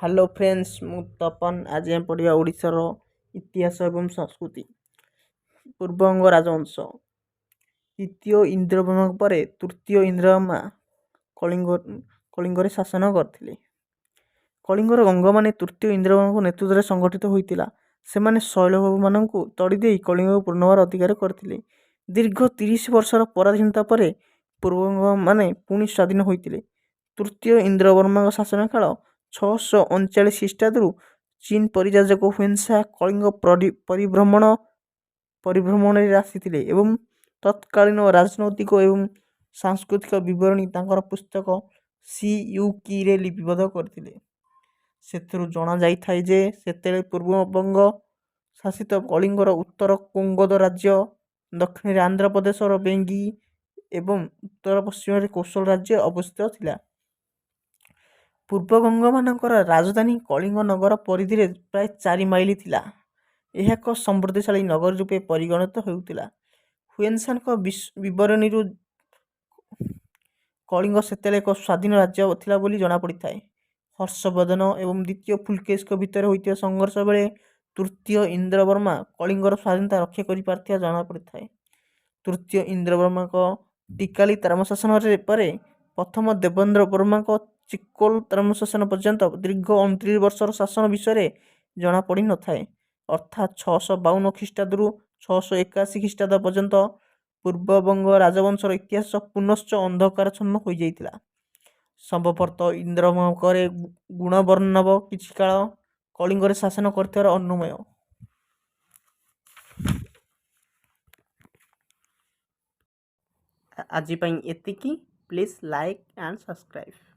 Hello friends, ମୁଁ ତପନ। ଆଜି ଆମେ ପଢ଼ିବା ଓଡ଼ିଶାର ଇତିହାସ ଏବଂ ସଂସ୍କୃତି। ପୂର୍ବବଙ୍ଗ ରାଜବଂଶ। ଦ୍ୱିତୀୟ ଇନ୍ଦ୍ରବର୍ମା ପରେ ତୃତୀୟ ଇନ୍ଦ୍ରବର୍ମା କଳିଙ୍ଗରେ ଶାସନ କରିଥିଲେ। କଳିଙ୍ଗର ଗଙ୍ଗମାନେ ତୃତୀୟ ଇନ୍ଦ୍ରବର୍ମାଙ୍କ ନେତୃତ୍ୱରେ ସଂଗଠିତ ହୋଇଥିଲା। ସେମାନେ ଶୈଳବାବୁମାନଙ୍କୁ ତଡ଼ିଦେଇ କଳିଙ୍ଗକୁ ପୁନର୍ବାର ଅଧିକାର କରିଥିଲେ। ଦୀର୍ଘ 30 ବର୍ଷର ପରାଧୀନତା ପରେ ପୂର୍ବବଙ୍ଗମାନେ ପୁଣି ସ୍ୱାଧୀନ ହୋଇଥିଲେ। ତୃତୀୟ ଇନ୍ଦ୍ରବର୍ମାଙ୍କ ଶାସନକାଳ 639 ଖ୍ରୀଷ୍ଟାବ୍ଦରୁ ଚୀନ ପରିଯାଜକ ହୁଏନ୍ସାଂ କଳିଙ୍ଗ ପରିଭ୍ରମଣରେ ଆସିଥିଲେ ଏବଂ ତତ୍କାଳୀନ ରାଜନୈତିକ ଏବଂ ସାଂସ୍କୃତିକ ବିବରଣୀ ତାଙ୍କର ପୁସ୍ତକ ସିୟୁକିରେ ଲିପିବଦ୍ଧ କରିଥିଲେ। ସେଥିରୁ ଜଣାଯାଇଥାଏ ଯେ ସେତେବେଳେ ପୂର୍ବବଙ୍ଗ ଶାସିତ କଳିଙ୍ଗର ଉତ୍ତର କୌଗଦ ରାଜ୍ୟ, ଦକ୍ଷିଣରେ ଆନ୍ଧ୍ରପ୍ରଦେଶର ବେଙ୍ଗି ଏବଂ ଉତ୍ତର ପଶ୍ଚିମରେ କୌଶଳ ରାଜ୍ୟ ଅବସ୍ଥିତ ଥିଲା। ପୂର୍ବବଙ୍ଗମାନଙ୍କର ରାଜଧାନୀ କଳିଙ୍ଗ ନଗର ପରିଧିରେ ପ୍ରାୟ 4 ମାଇଲ ଥିଲା। ଏହା ଏକ ସମୃଦ୍ଧିଶାଳୀ ନଗର ରୂପେ ପରିଗଣିତ ହେଉଥିଲା। ହୁଏନ୍ସାଂଙ୍କ ବିବରଣୀରୁ କଳିଙ୍ଗ ସେତେବେଳେ ଏକ ସ୍ୱାଧୀନ ରାଜ୍ୟ ଥିଲା ବୋଲି ଜଣାପଡ଼ିଥାଏ। ହର୍ଷବର୍ଦ୍ଧନ ଏବଂ ଦ୍ୱିତୀୟ ପୁଲକେଶୀଙ୍କ ଭିତରେ ହୋଇଥିବା ସଂଘର୍ଷ ବେଳେ ତୃତୀୟ ଇନ୍ଦ୍ରବର୍ମା କଳିଙ୍ଗର ସ୍ୱାଧୀନତା ରକ୍ଷା କରିପାରିଥିବା ଜଣାପଡ଼ିଥାଏ। ତୃତୀୟ ଇନ୍ଦ୍ରବର୍ମାଙ୍କ ଟିକାଲି ତାମ୍ରଶାସନ ପରେ ପ୍ରଥମ ଦେବେନ୍ଦ୍ର ବର୍ମାଙ୍କ ଚିକ୍କୋଲ ତାମ୍ରଶାସନ ପର୍ଯ୍ୟନ୍ତ ଦୀର୍ଘ 29 ବର୍ଷର ଶାସନ ବିଷୟରେ ଜଣାପଡ଼ିନଥାଏ। ଅର୍ଥାତ୍ 652 ଖ୍ରୀଷ୍ଟାବ୍ଦରୁ 681 ଖ୍ରୀଷ୍ଟାବ୍ଦ ପର୍ଯ୍ୟନ୍ତ ପୂର୍ବବଙ୍ଗ ରାଜବଂଶର ଇତିହାସ ପୁନଶ୍ଚ ଅନ୍ଧକାରାଚ୍ଛନ୍ନ ହୋଇଯାଇଥିଲା। ସମ୍ଭବତଃ ଇନ୍ଦ୍ରବର୍ମା ପରେ ଗୁଣବର୍ଣ୍ଣବ କିଛି କାଳ କଳିଙ୍ଗରେ ଶାସନ କରିଥିବାର ଅନୁମେୟ। ଆଜି ପାଇଁ ଏତିକି। Please like and subscribe.